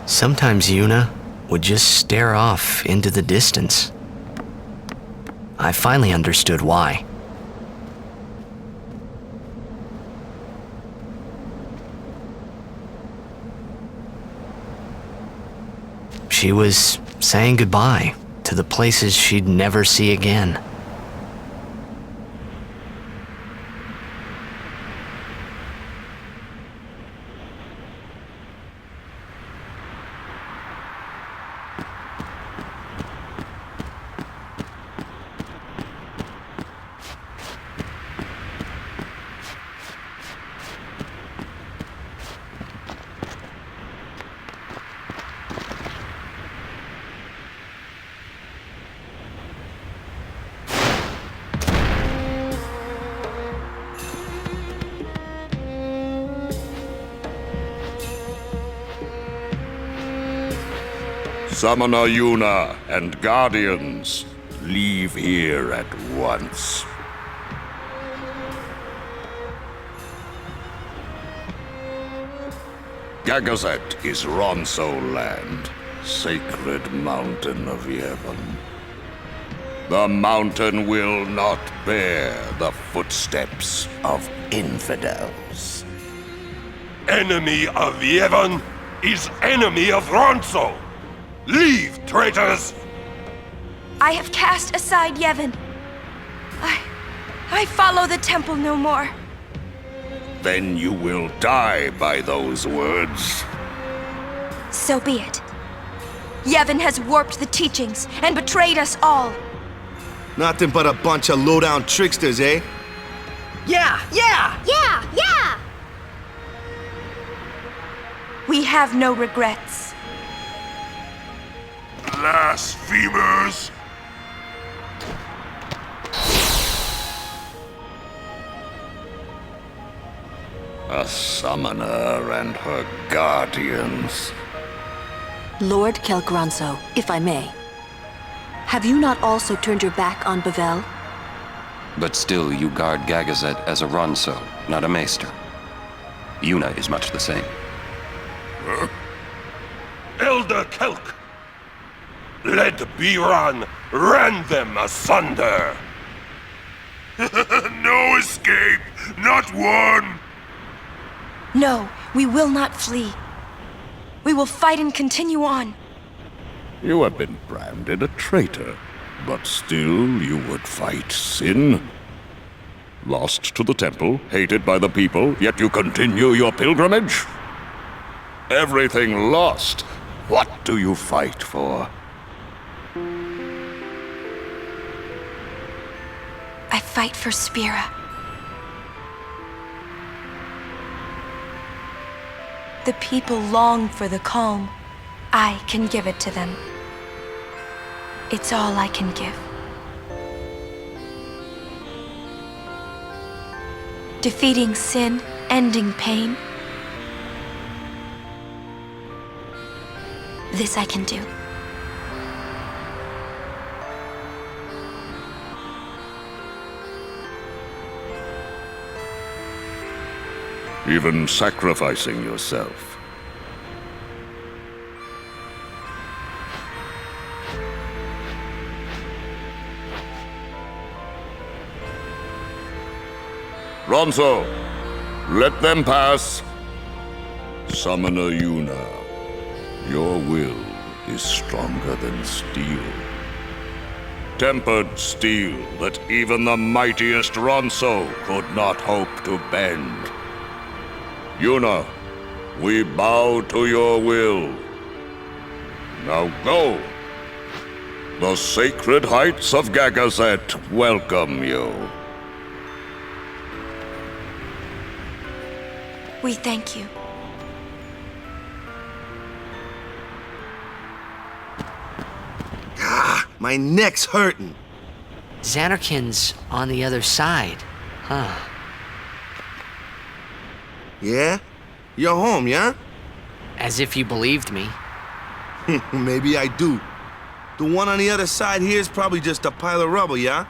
Sometimes Yuna would just stare off into the distance. I finally understood why. She was saying goodbye to the places she'd never see again. Summoner Yuna and Guardians, leave here at once. Gagazet is Ronso land, sacred mountain of Yevon. The mountain will not bear the footsteps of infidels. Enemy of Yevon is enemy of Ronso! Leave, traitors! I have cast aside Yevon. I follow the temple no more. Then you will die by those words. So be it. Yevon has warped the teachings and betrayed us all. Nothing but a bunch of low-down tricksters, eh? Yeah! We have no regrets. Blasphemers! A summoner and her guardians. Lord Kelgranso, if I may. Have you not also turned your back on Bavel? But still you guard Gagazet as a Ronso, not a Maester. Yuna is much the same. Huh? Elder Kelk! Let Biran rend them asunder! No escape! Not one! No, we will not flee. We will fight and continue on. You have been branded a traitor, but still you would fight sin. Lost to the temple, hated by the people, yet you continue your pilgrimage? Everything lost. What do you fight for? I fight for Spira. The people long for the calm. I can give it to them. It's all I can give. Defeating sin, ending pain. This I can do. Even sacrificing yourself. Ronso, let them pass. Summoner Yuna, your will is stronger than steel. Tempered steel that even the mightiest Ronso could not hope to bend. Yuna, We bow to your will. Now go. The sacred heights of Gagazet welcome you. We thank you. My neck's hurting. Xanarkin's on the other side, huh? Yeah? You're home, yeah? As if you believed me. Maybe I do. The one on the other side here is probably just a pile of rubble, yeah?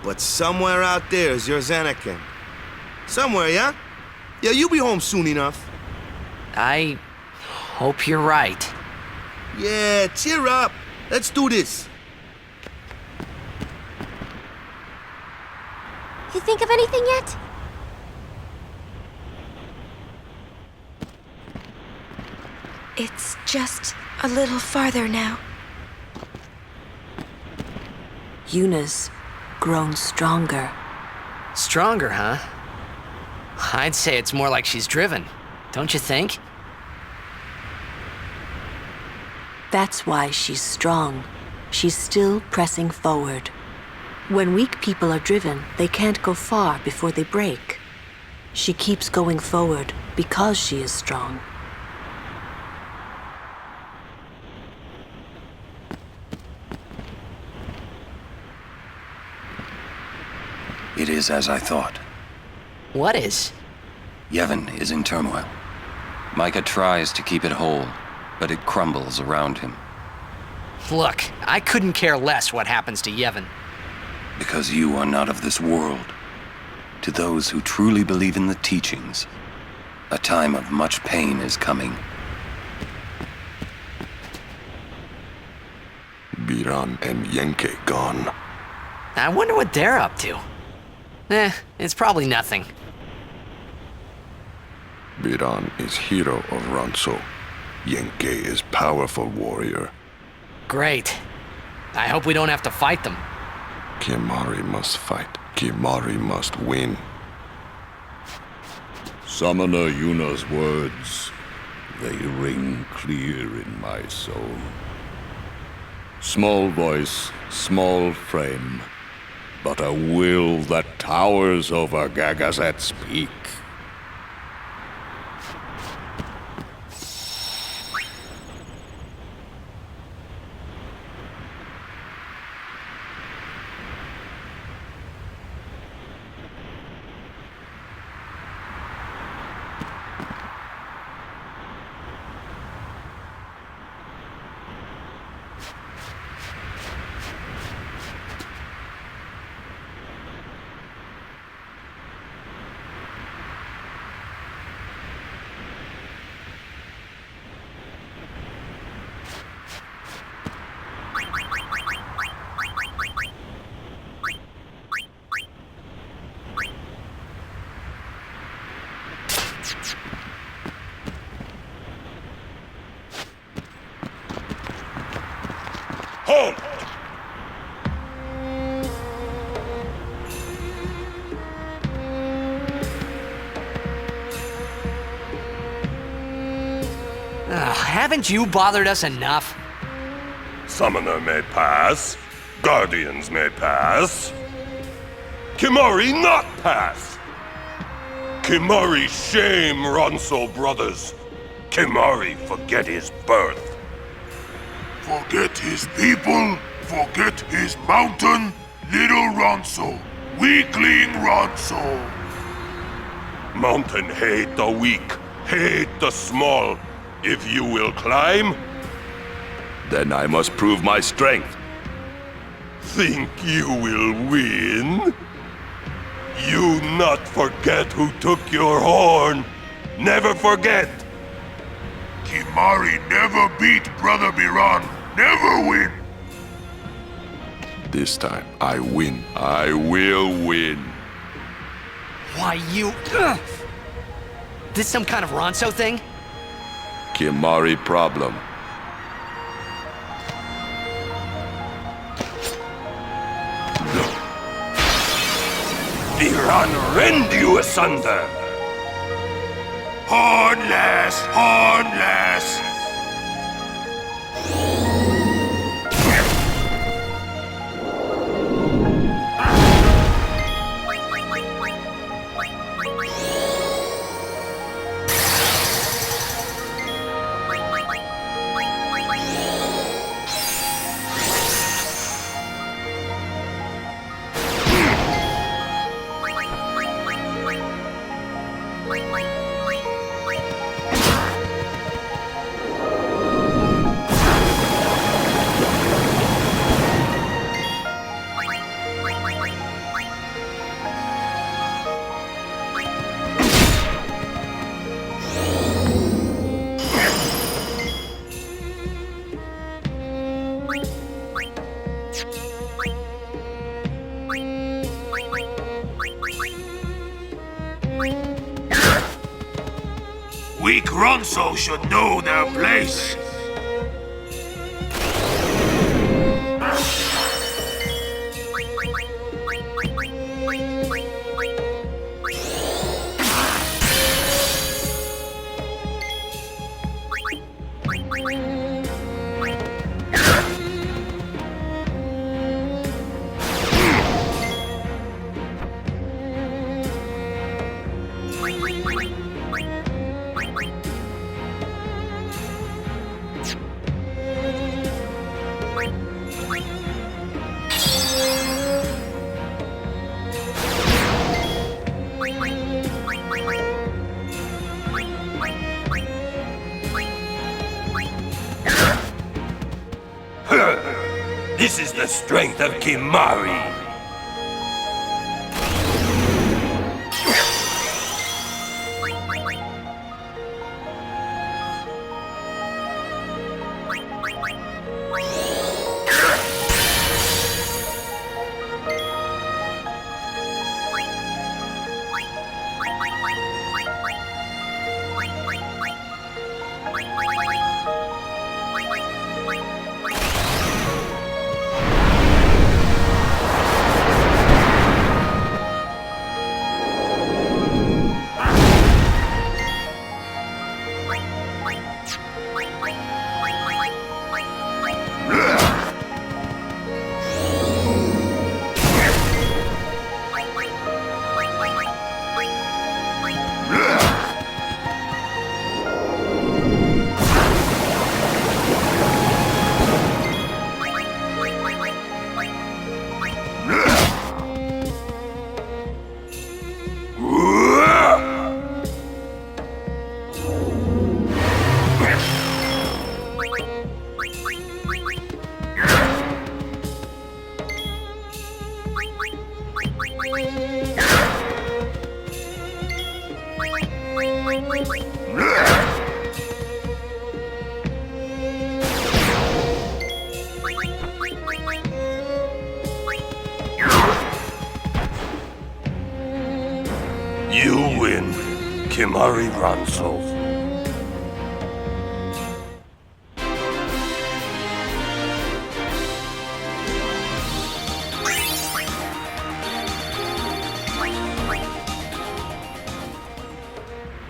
But somewhere out there is your Xanarkin. Somewhere, yeah? Yeah, you'll be home soon enough. I hope you're right. Yeah, cheer up. Let's do this. You think of anything yet? It's just a little farther now. Yuna's grown stronger. Stronger, huh? I'd say it's more like she's driven, don't you think? That's why she's strong. She's still pressing forward. When weak people are driven, they can't go far before they break. She keeps going forward because she is strong. It is as I thought. What is? Yevon is in turmoil. Micah tries to keep it whole, but it crumbles around him. Look, I couldn't care less what happens to Yevon. Because you are not of this world. To those who truly believe in the teachings, a time of much pain is coming. Biran and Yenke gone. I wonder what they're up to. It's probably nothing. Biran is hero of Ronso. Yenke is powerful warrior. Great. I hope we don't have to fight them. Kimahri must fight. Kimahri must win. Summoner Yuna's words, they ring clear in my soul. Small voice, small frame, but a will that towers over Gagazet's peak. Halt! Haven't you bothered us enough? Summoner may pass. Guardians may pass. Kimahri not pass. Kimahri shame Ronso brothers. Kimahri forget his birth. Forget his people, forget his mountain, little Ronso, weakling Ronso. Mountain hate the weak, hate the small. If you will climb, Then I must prove my strength. think you will win? You not forget who took your horn. Never forget. Kimahri never beat Brother Biran. Never win. This time, I win. I will win. Why, you... This some kind of Ronso thing? Kimahri problem. Biran rend you asunder. Hornless! Hornless! Weak Ronso should know their place. This is the strength of Kimahri. You win, Kimahri Ronso.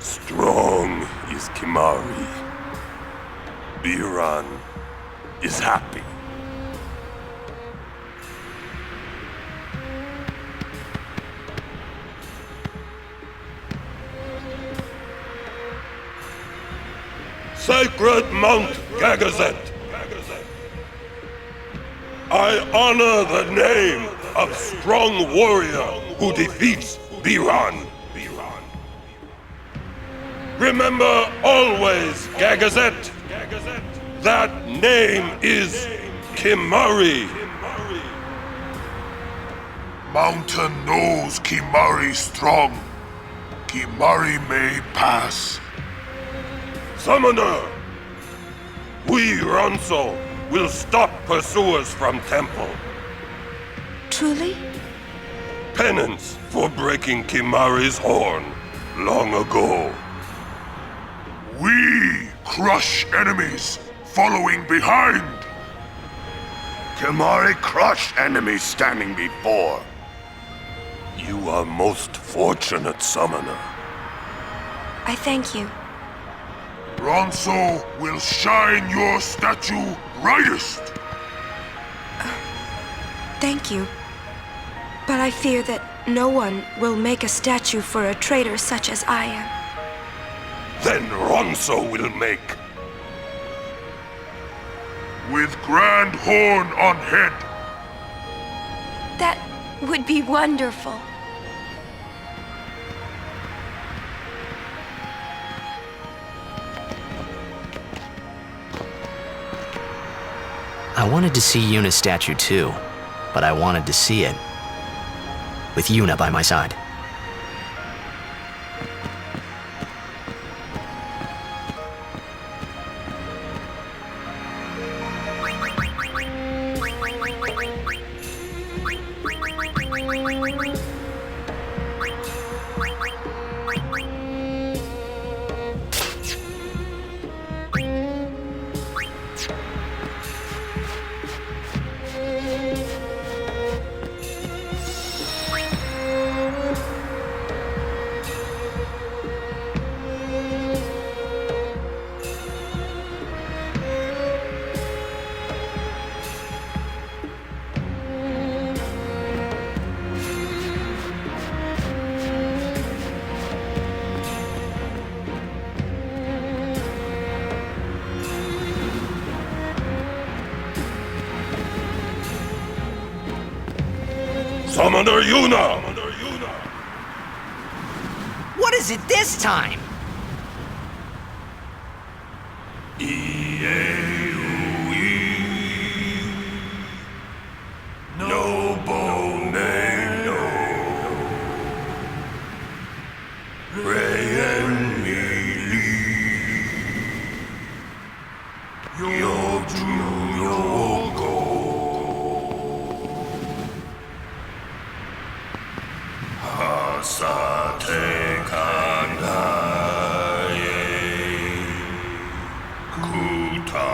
Strong is Kimahri. Biran is happy. Sacred Mount Gagazet, I honor the name of strong warrior who defeats Biran. Remember always, Gagazet, that name is Kimahri. Mountain knows Kimahri strong. Kimahri may pass. Summoner, we Ronso will stop pursuers from temple. Truly? Penance for breaking Kimahri's horn long ago. We crush enemies following behind. Kimahri crush enemies standing before. You are most fortunate, Summoner. I thank you. Ronso will shine your statue brightest. Thank you. But I fear that no one will make a statue for a traitor such as I am. Then Ronso will make. With grand horn on head. That would be wonderful. I wanted to see Yuna's statue too, but I wanted to see it with Yuna by my side. Summoner Yuna! What is it this time? Kuta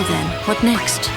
Well then, what next?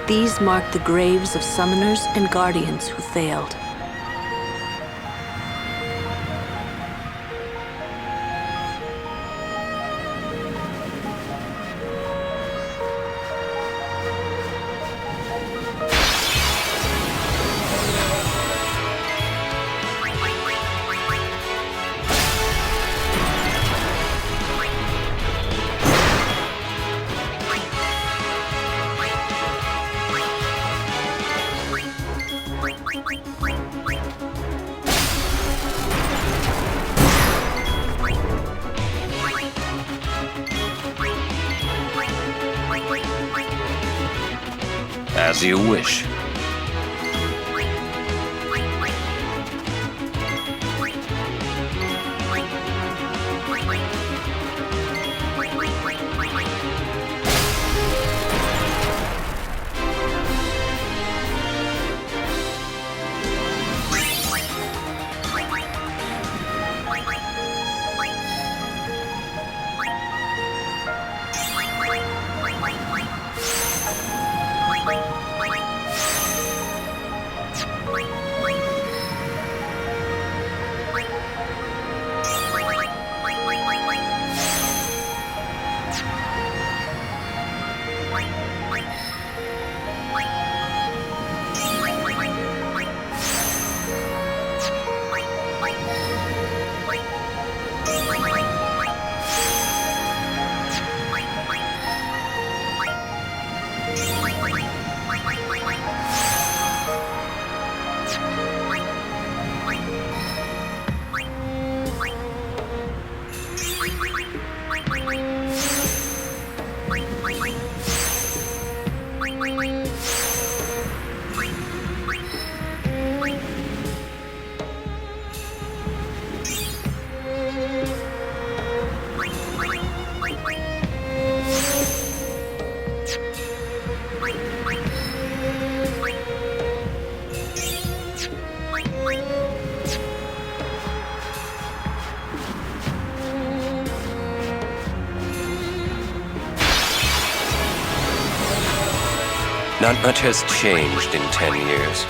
These mark the graves of summoners and guardians who failed. As you wish. Not much has changed in 10 years.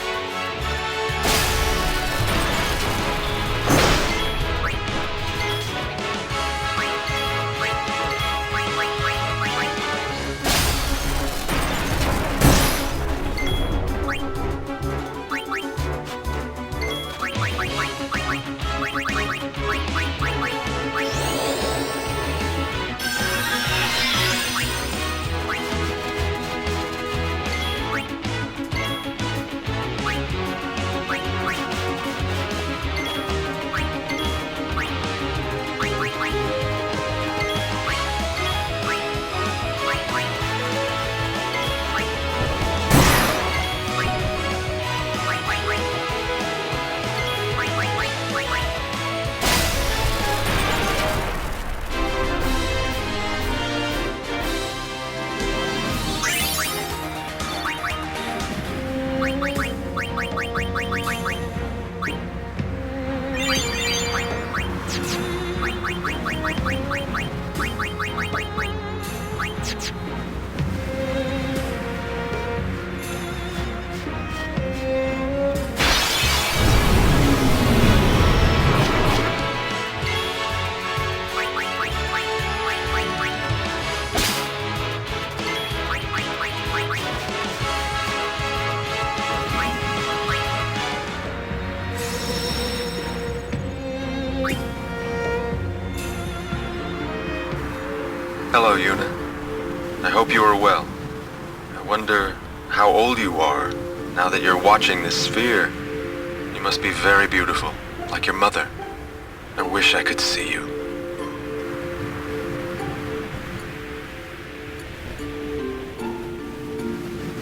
Hello, Yuna. I hope you are well. I wonder how old you are now that you're watching this sphere. You must be very beautiful, like your mother. I wish I could see you.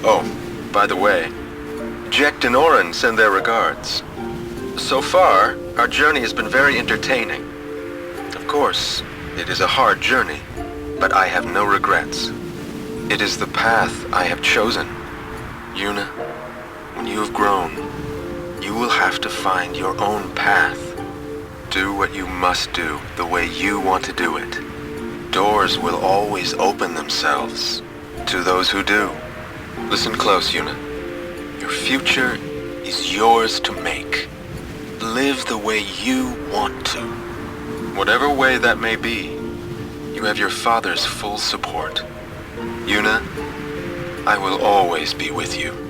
Oh, by the way, Jekt and Oren send their regards. So far, our journey has been very entertaining. Of course, it is a hard journey, but I have no regrets. It is the path I have chosen. Yuna, when you have grown, you will have to find your own path. Do what you must do the way you want to do it. Doors will always open themselves to those who do. Listen close, Yuna. Your future is yours to make. Live the way you want to. Whatever way that may be, you have your father's full support. Yuna, I will always be with you.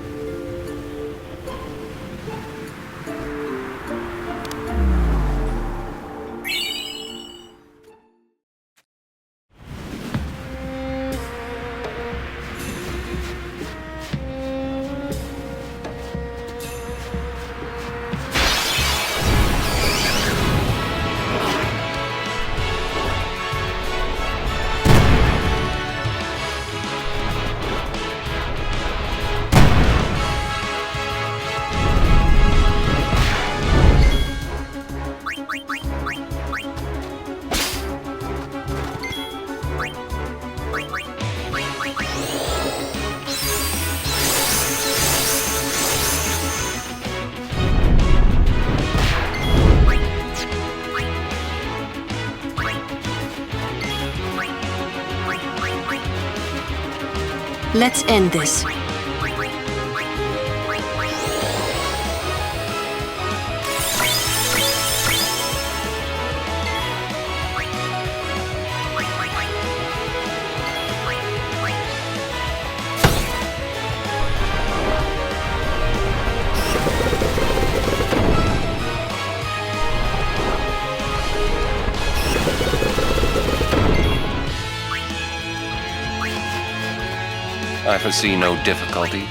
Let's end this. I foresee no difficulty.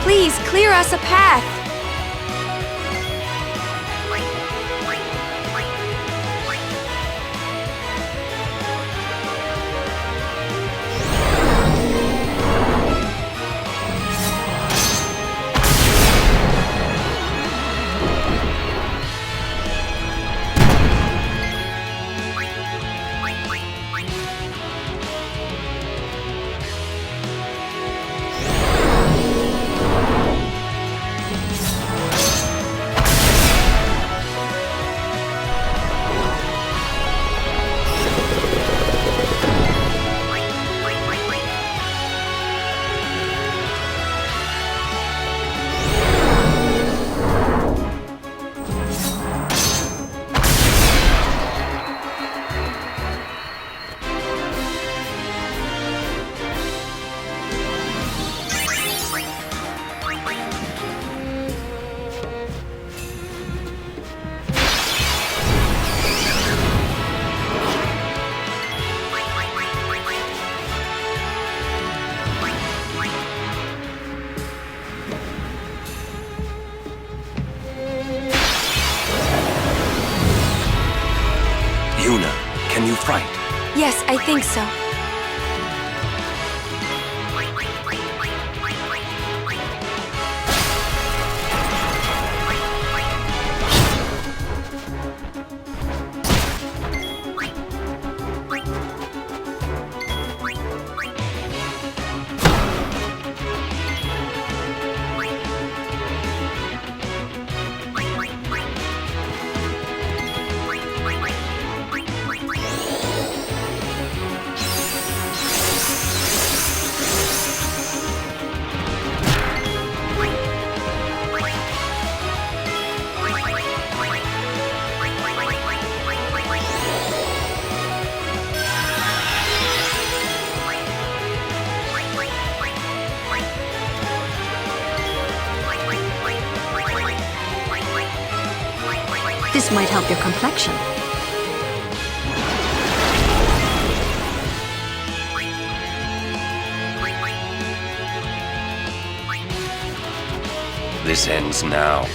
Please clear us a path. Can you fight? Yes, I think so. This might help your complexion. This ends now.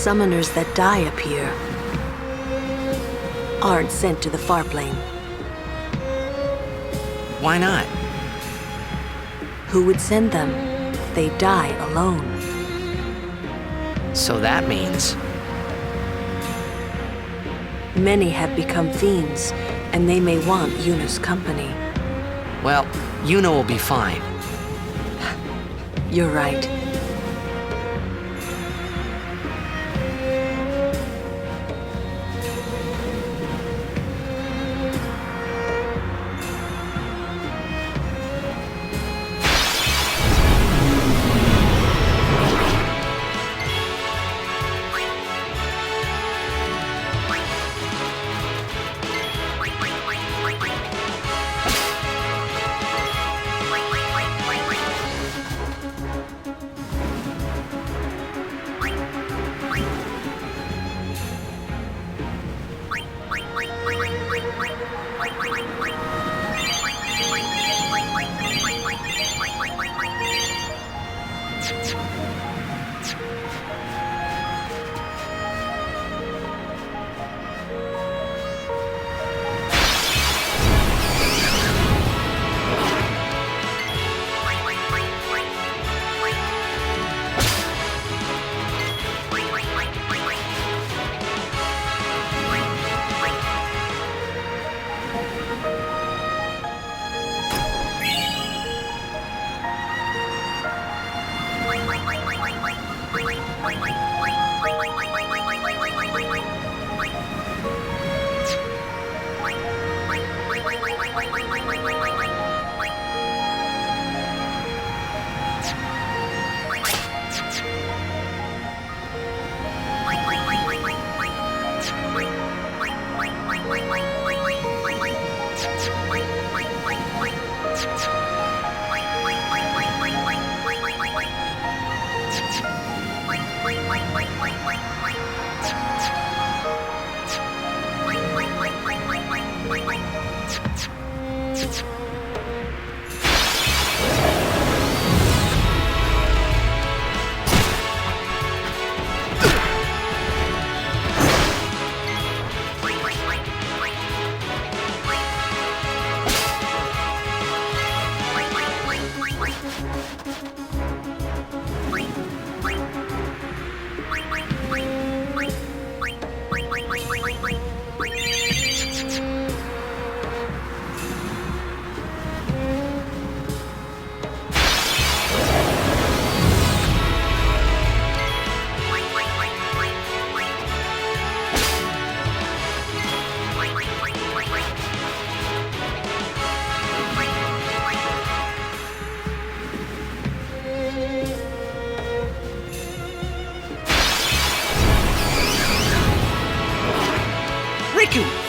Summoners that die appear aren't sent to the far plane. Why not? Who would send them? They die alone. So that means Many have become fiends, and they may want Yuna's company. Well, Yuna will be fine. You're right.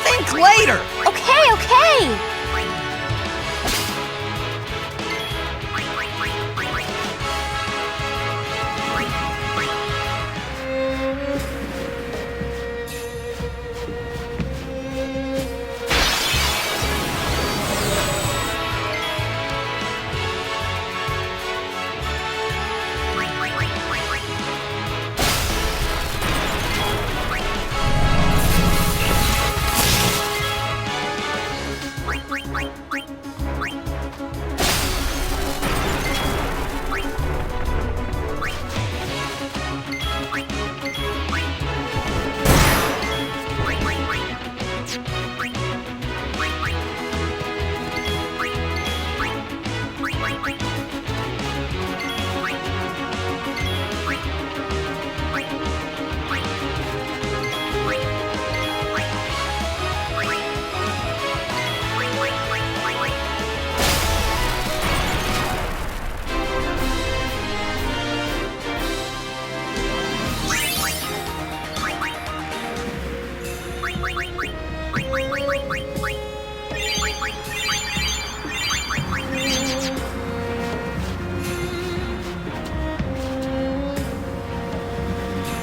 Think later! Okay.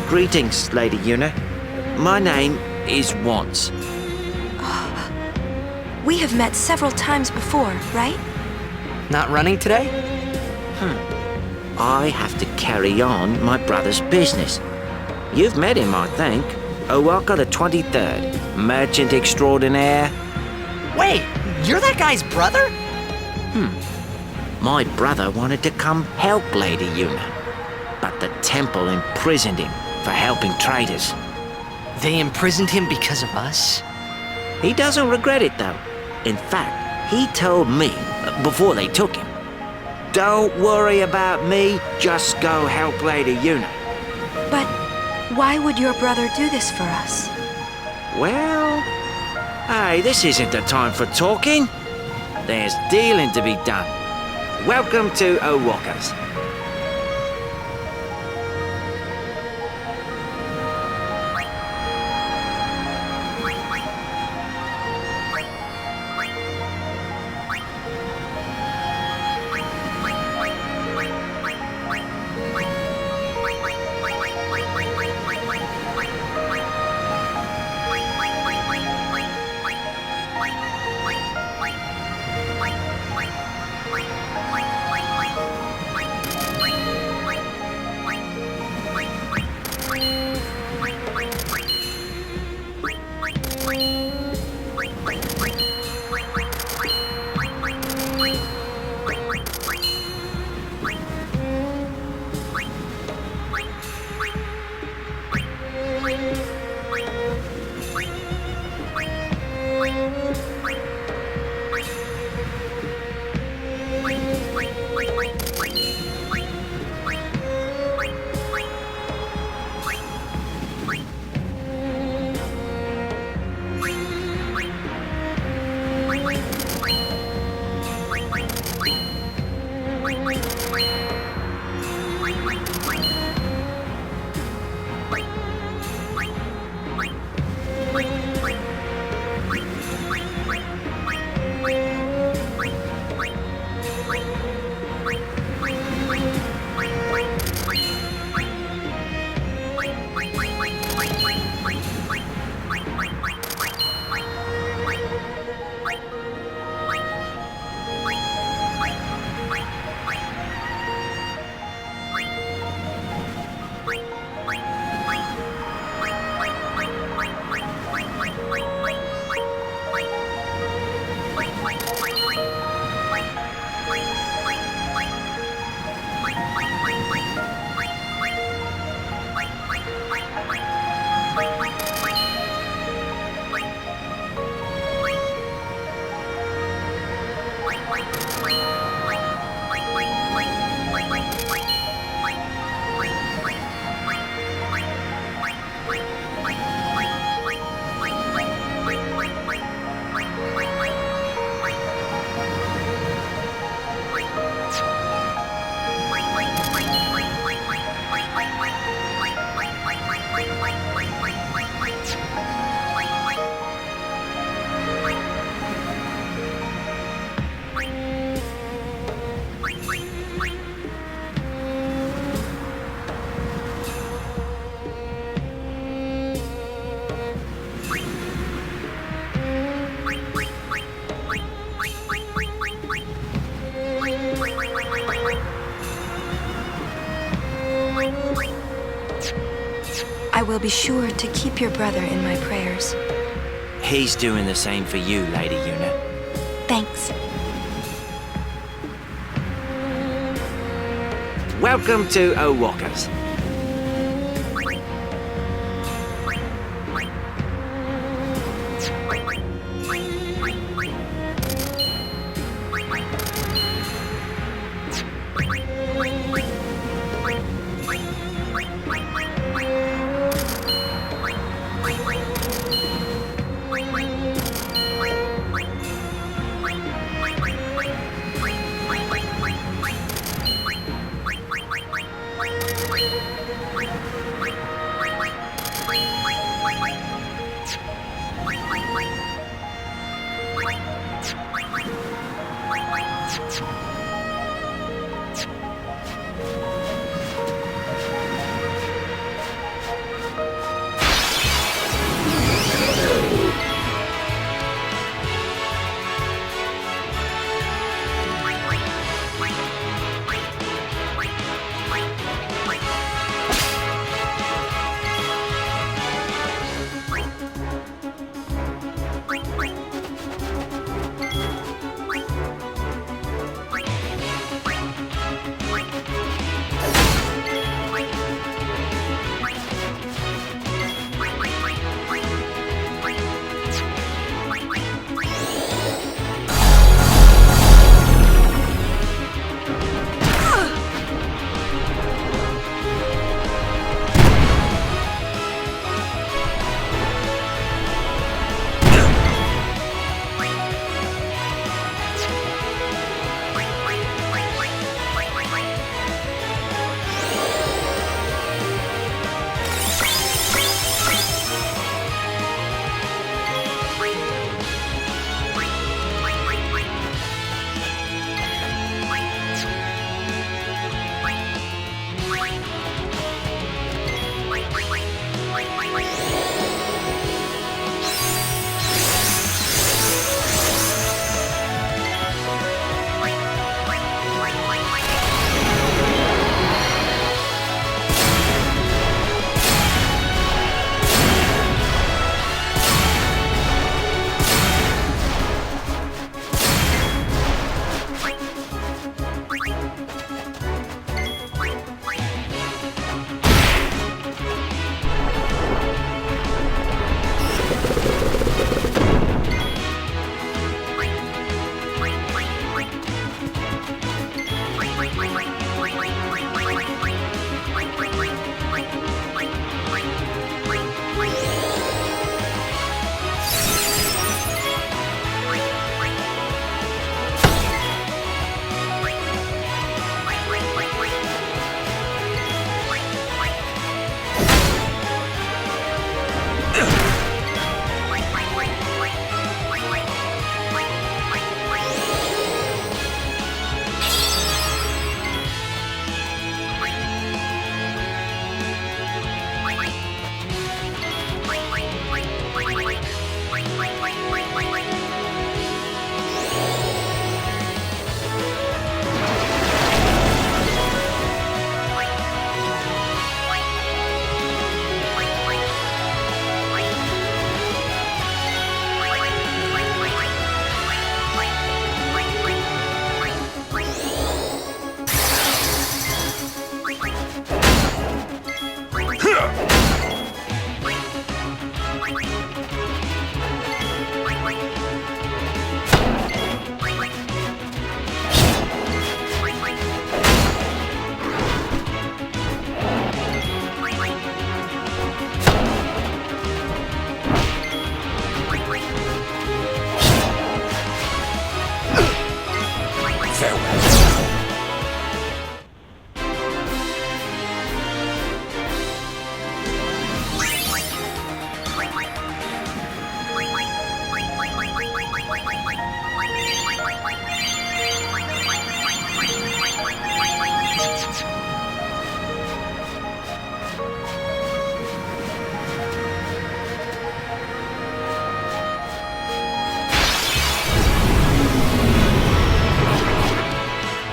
Greetings, Lady Yuna. My name is Once. We have met several times before, right? Not running today? I have to carry on my brother's business. You've met him, I think. Owaka the 23rd, merchant extraordinaire. Wait, you're that guy's brother? My brother wanted to come help Lady Yuna, but the temple imprisoned him for helping traitors. They imprisoned him because of us? He doesn't regret it, though. In fact, he told me, before they took him, "Don't worry about me, just go help Lady Yuna." But why would your brother do this for us? Well, hey, this isn't the time for talking. There's dealing to be done. Welcome to O'Walker's. I will be sure to keep your brother in my prayers. He's doing the same for you, Lady Yuna. Thanks. Welcome to O'Walker's.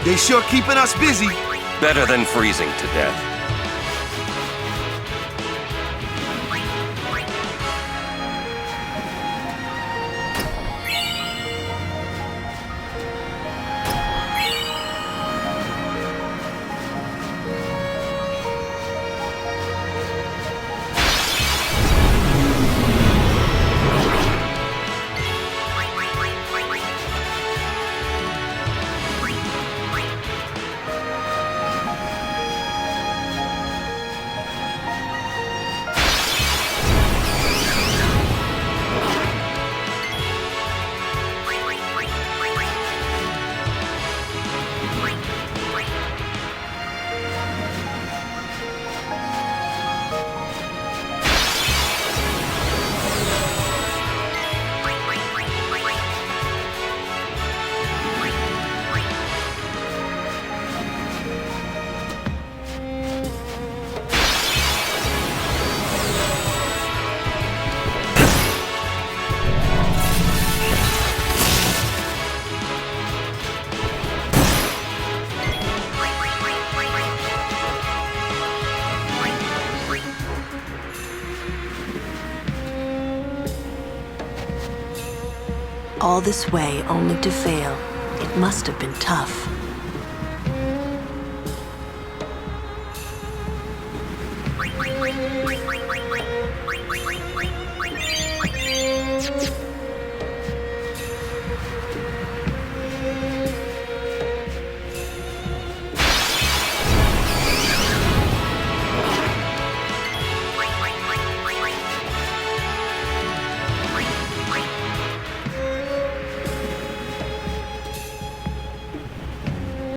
They sure keeping us busy. Better than freezing to death. All this way only to fail. It must have been tough.